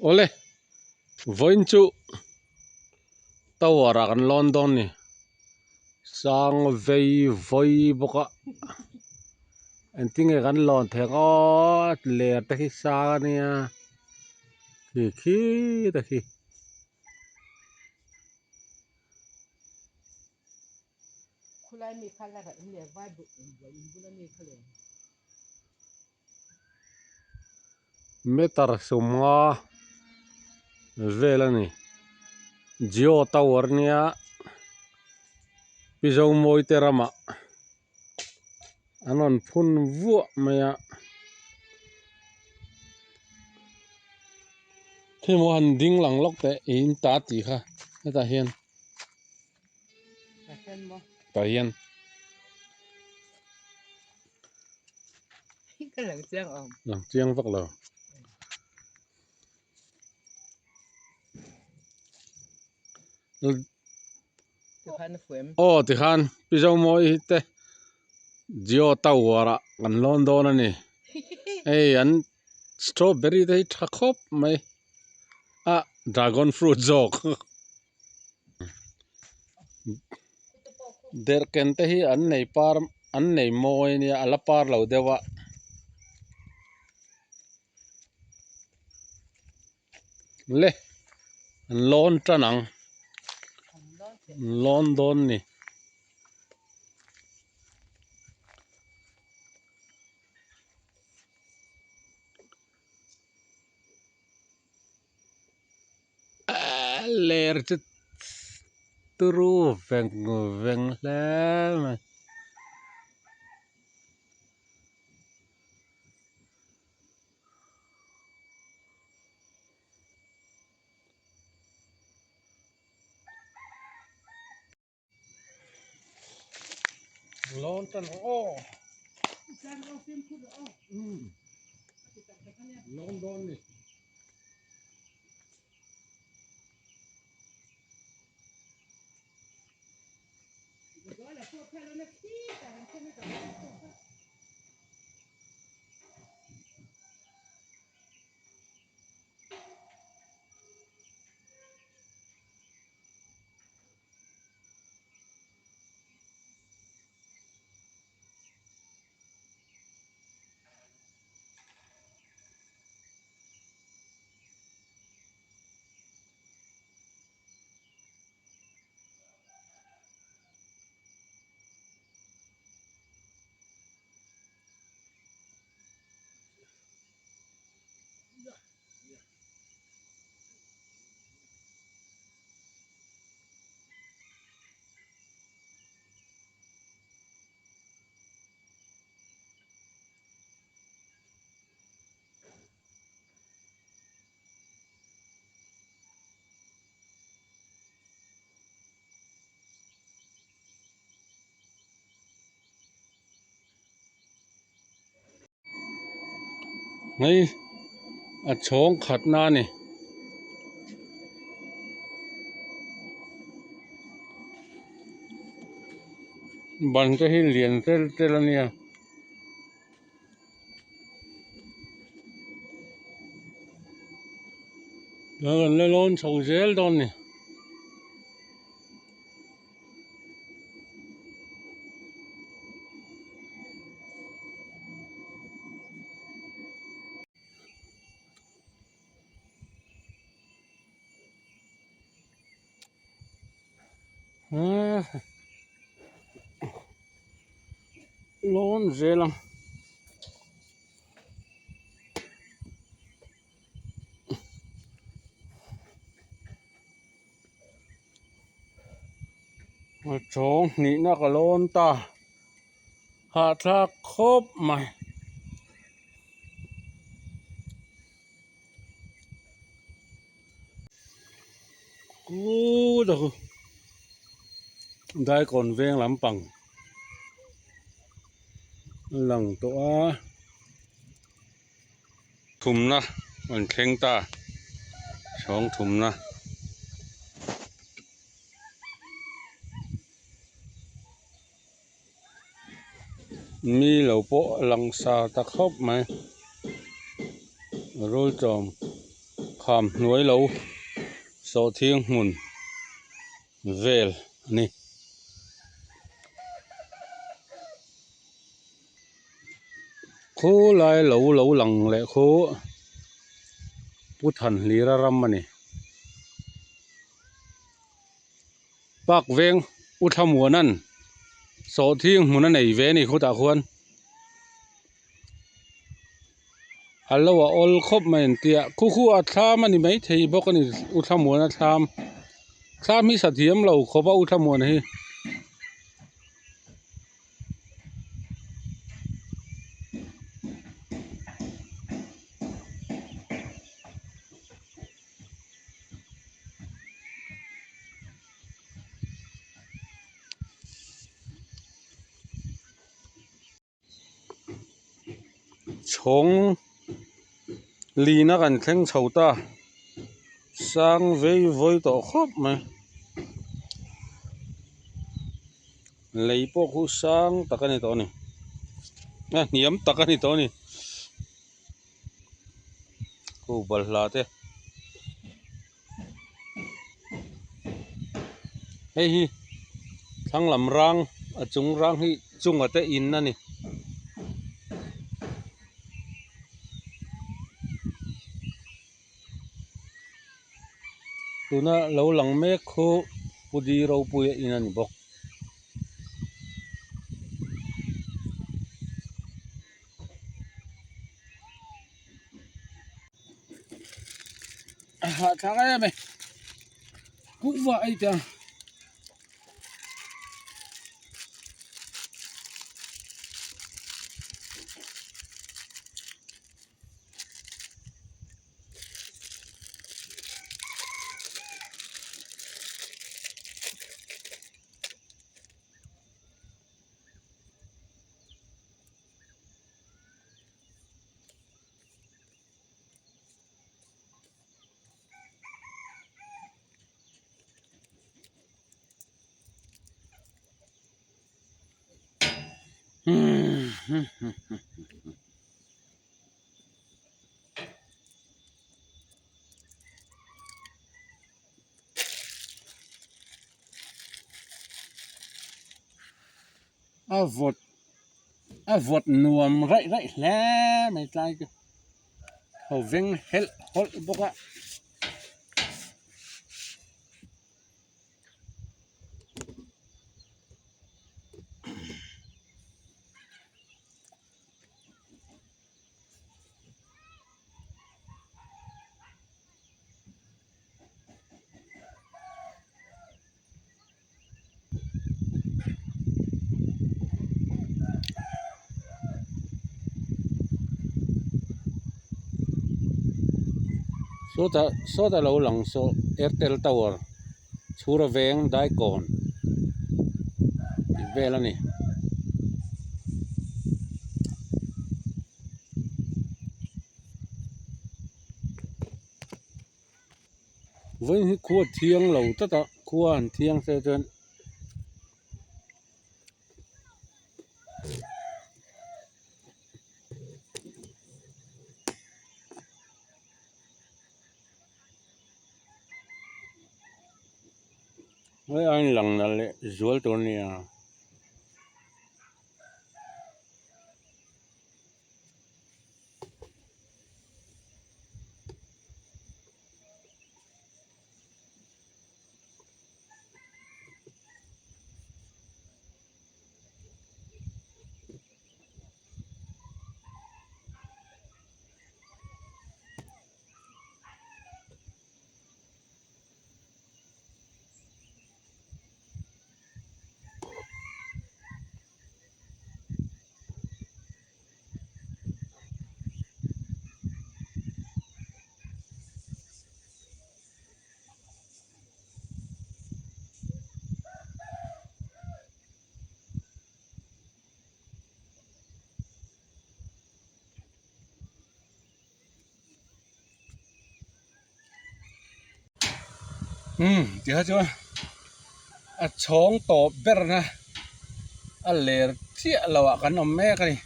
ole voin chu tawara kan London ni sang vei voi boka anh tiếng nghe gắn lòn thế có lẹ tới khi xa nè khi tới khi metar summa về là nè Geo Tower nia pisau moi terama anon phun vua maya khi mo han ding lang lok te in ta ti kha ta hian ta hian cái lang chiang vak lo ti khan pisau moi te Geo Tower kan London ani ei an strawberry te thakop mai a dragon fruit jok der ken te hi an nei moi ni ala par lo dewa le lon tanang London ni ler chit turu veng hle lon tanang London ni ngay a chong khat na ni ban te hi lian tel ania le lon chau zel don ni lon zelang a chong ni na ka lon ta ha tha khop mai cu da dai còn veng lam pang lang to a thum na an thleng ta chong thum na mi lo po lang sa ta khop mai rol chom kham nuôi lâu so thiêng mun vel ni khu lai lâu lâu lằng lệ khu pu thần li ra ram mani bak veng u tham muanan so thiêng munan nei ve ni khu ta khuan hello all khop men tia khu a tham ani mai thei bok ani u tham muana tham mi sathiam lo khoba u tham muan hi chong lina kan thleng chhota sang vei voi to khop mai leipo khu sang takani to ni a niam takani to ni khu balhla te hei hi thanglam rang a chung rang hi chung ate in na ni tuna lo lang mek khu pudi ro pui in ani bok ha thang ai me ku wa ai ta a vot nuam rai hle mai tlai ke ho veng hel hol boka so ta lo lang so Airtel tower chura veng dai kon velani với hi khua thiêng lo ta ta khua an thiêng se chen với anh lang na le zual to ni a thì hết chưa à chong to ber na a ler thia lawa kan om me ka ni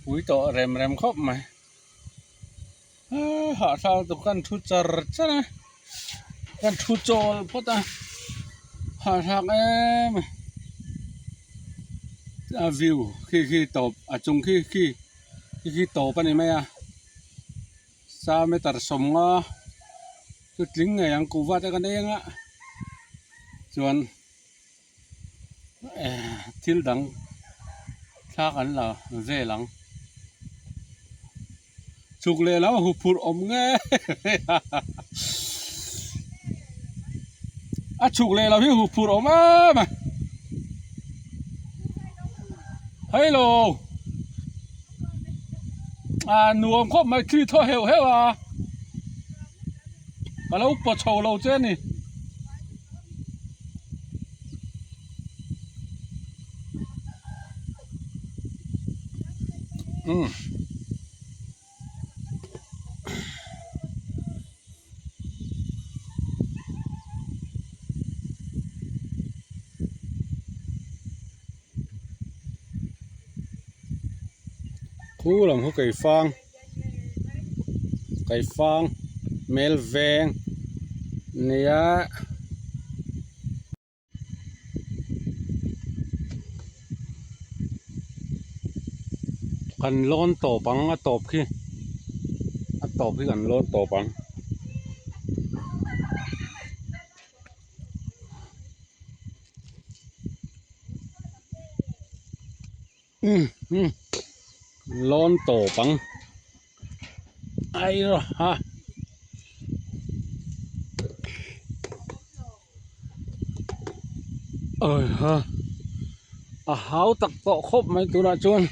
pui to rem khop mai họ sao tụi con thu chở chứ này con thu trộn phốt ta họ sao em view khi tổ chung khi tổ bên này mày sao mấy tờ sống cái tính ngày ăn cú vắt cái đấy á chuẩn thiếu đắng khác anh là dễ lắm chụp lên nó hụt phụt ống nghe chụp lên là hụt phụt ống á mà hello nuông khóc mày khi thôi hiểu hết cái lâu bớt trâu lâu trên này cú làm có cây phang mel vàng nè cần lon tổ bằng tổ khi cần lon tổ bằng lon tổ bằng ai rồi ha ha háo tặc tọ khốp mấy tụi nó chuôn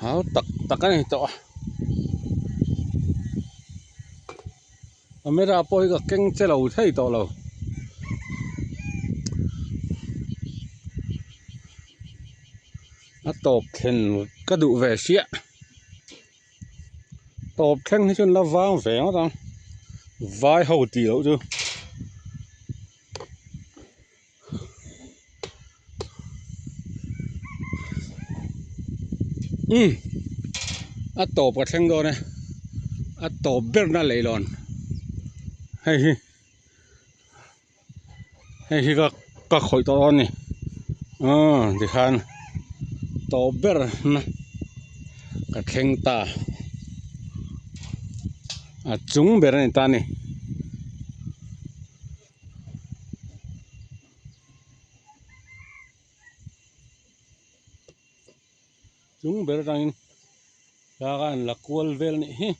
háo tặc cái này tọ mấy ra bôi cái kênh xe lầu thấy tọ lầu tộp thìn cái đủ về xịa tộp kênh thì chun là vang vẻ đó vai hậu tỷ lỗ chứ tộp cái kênh đó này tộp biết nó lấy lòn hay cái khối to này thì khan tộp biết nó cái kênh ta chúng biết này ta này chúng biết rằng ra là cuốn về này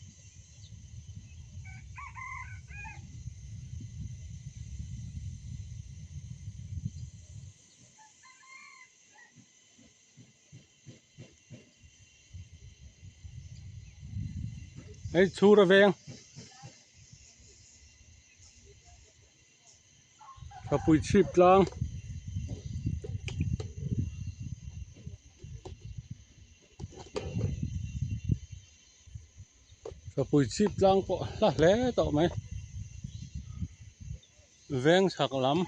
ấy chu ra về cái bụi chip lang cái bụi chip lang bộ là lẽ tọ mày veng sặc lắm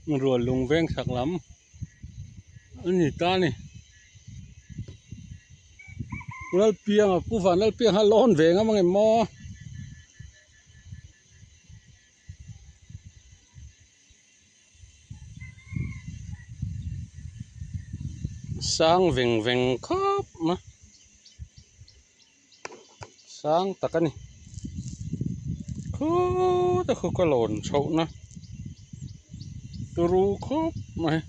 rồi lùng veng sặc lắm anh nhỉ ta này nó piang cú phản nó piang lon về ngắm ngày mò sang veng veng khóc mà sang tắc cái này khô ta không có lồn sâu nữa tôi ru khóc mày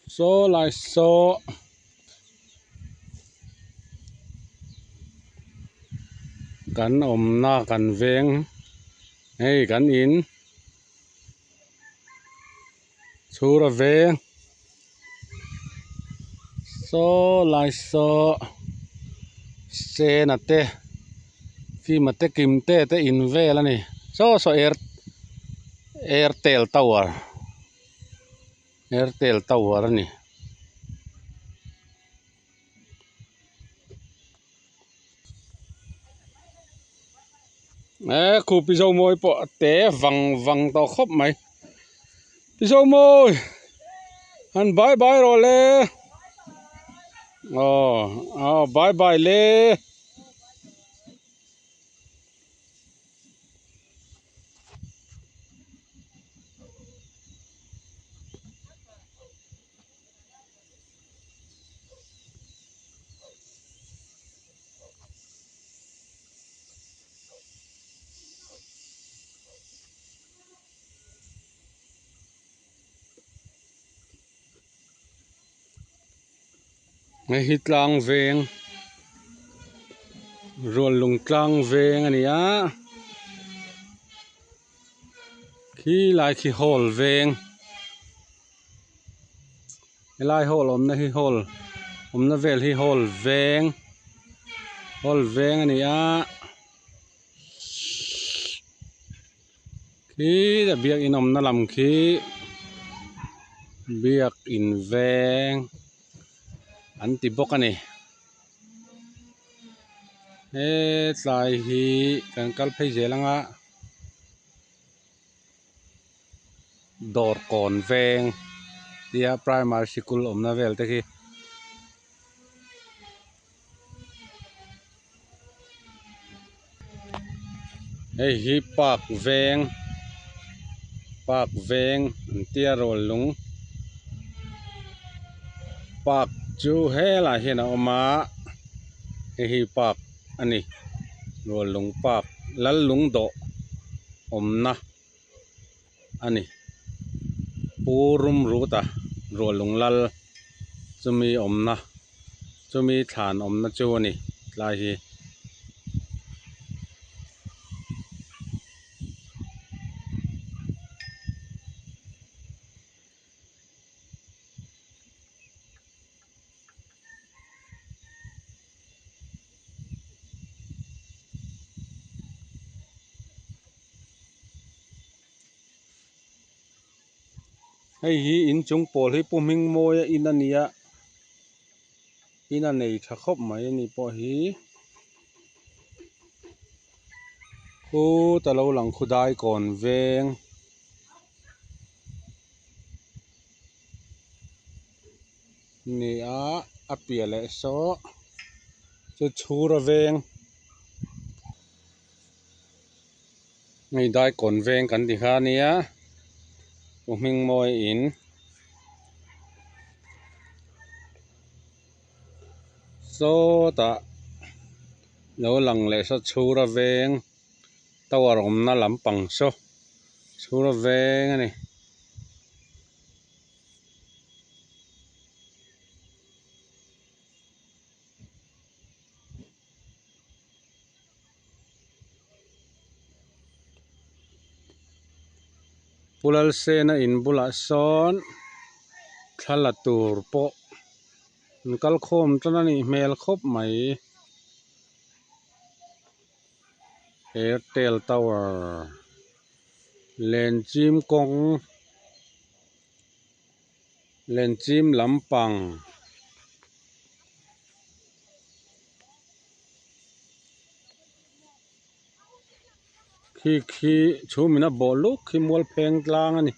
số lại số cắn na cắn veng hay cắn in chu ra veng số lại số xe nè tê khi mà tê kim tê in về là này số số Airtel Tower ani khu pi zo moi po te vang vang to khop mai pi zo moi han bye bye rồi le bye bye le ngay hít lang veng rồi lùng tlang veng ani á khi lại khi hol veng lại hol om na hi hol om na vel hi hol veng ani á khi đã biết in om na làm khi biết in veng anh ti bốc ani hết lại hi kan kal phei zelanga dor kon veng dia primary school om na vel te khi hey hi park veng tia rol lung park chu he la hian a oma hi park ani rol lung park lal lung do om na ani purum ruta rol lung lal chumi om na chumi than om na chu ani lai hi hey hi in chung pol hi pumhing moya in ania in a nei tha khop mai ani po hi khu ta lo lang khudai kon veng ni a pia le so chu chura veng ngai dai kon veng kan ti kha nia pumhing moi in so ta lo lang le so chura veng tawar om na lampang so chura veng ani pulal se na in bula son thala tur po kal khom tana ni mel khop mai Airtel Tower len chim kong len chim lampang khi chu mina bo lu khi mual pheng tlang ani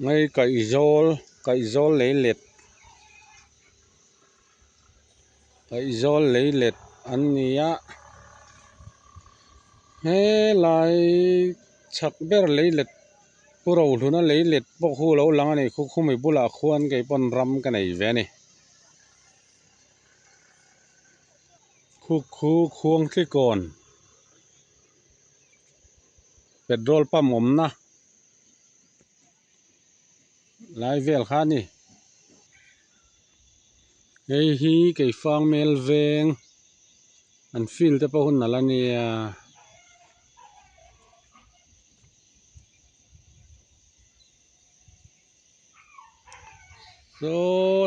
ngay kai zol lấy lệ anh nia he lai chak ber lấy lệ puro thuna lấy lệ bo khu lo lang ani khu mai bula khuan kai pon ram ka nei ve ni khu khuang thi kon petrol pump om na lai vel kha ni hei hi kai fang mel veng an fil te pa hun nala nia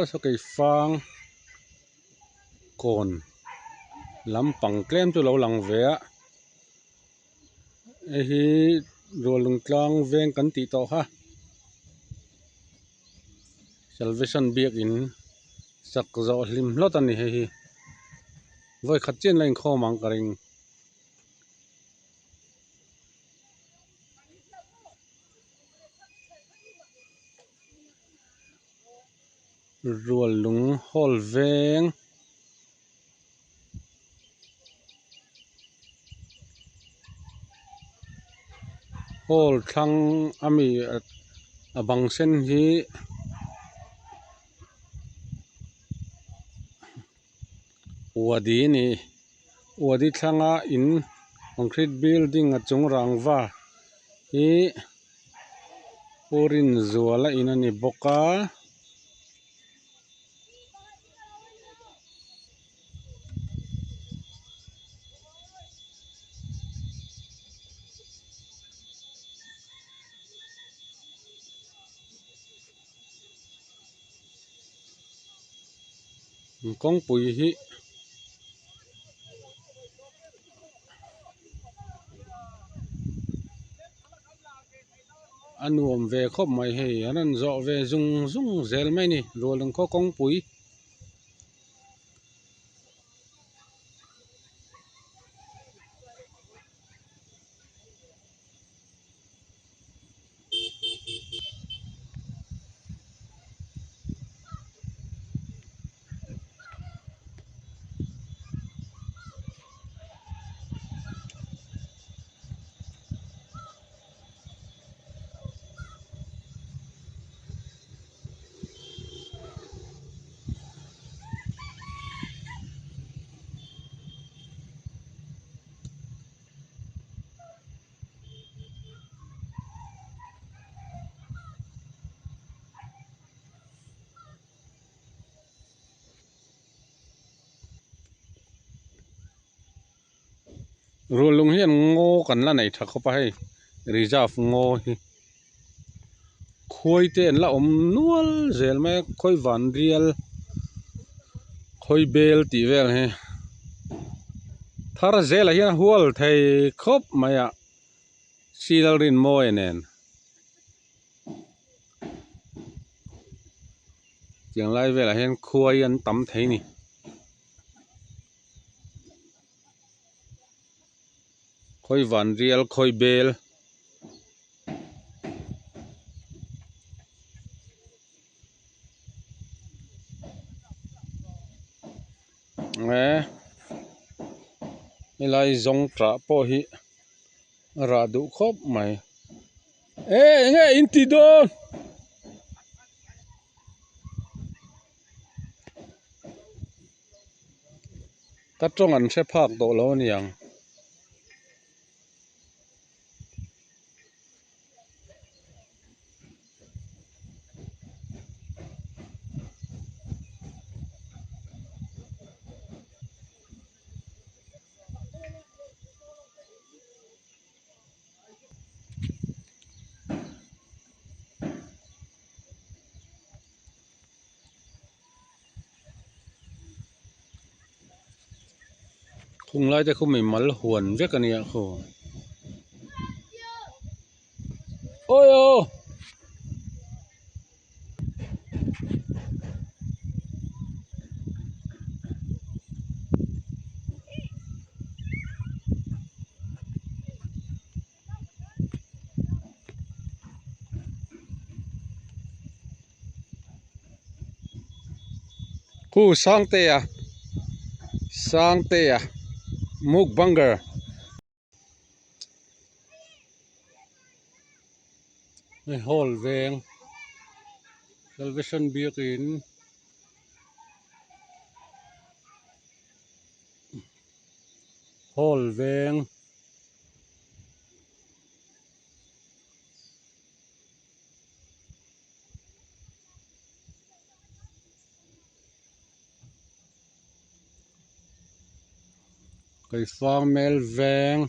so kai fang kon lampang klem chu lo lang ve hi rolung tlang veng kan ti to ha salvation biak in sak zo hlim hlot ani hi voi khat chen lain kho mang karing rolung hol veng hol thlang ami abang sen hi wadi ni wadi thlanga in concrete building a chung rangva hi purin zuala in ani boka kongpui hi anuam ve khop mai hei anan zo ve zung zung zel mai ni rolung kho kongpui rolung hian ngo kan la nei tha khopa hei reserve ngo hi khoi te an la om nual zel mai khoi van rial khoi bel ti vel he thar zel hian hual thei khop maya silal rin moi nen chiang lai vel hian khuai an tam thei ni khoi van rial khoi bel nge ilai zong tra po hi ra du khop mai nge in ti don ta trong an se phak do lo ni yang khung lai te khum mi mal huan vek ania kho ôi ô khu sang te à mukbanger này hol veng salvation biak in hol veng cây phang mel veng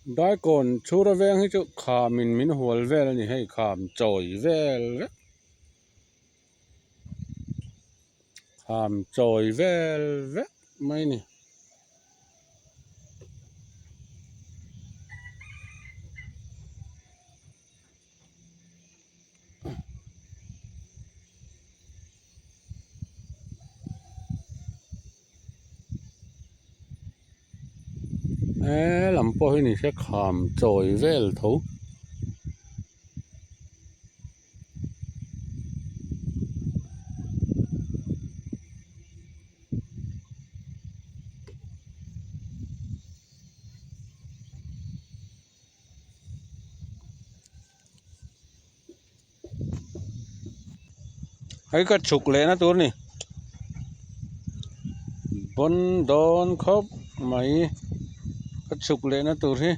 đói còn chú ra ven hay chỗ khà mình hual vel này hay khàm trồi vel khàm trồi vel vét mấy nè làm po này sẽ khàm trồi vel thấu hay cái chục lệ nó tuôn nè bốn đòn khóc mấy cái chục lệ nó tuôn thế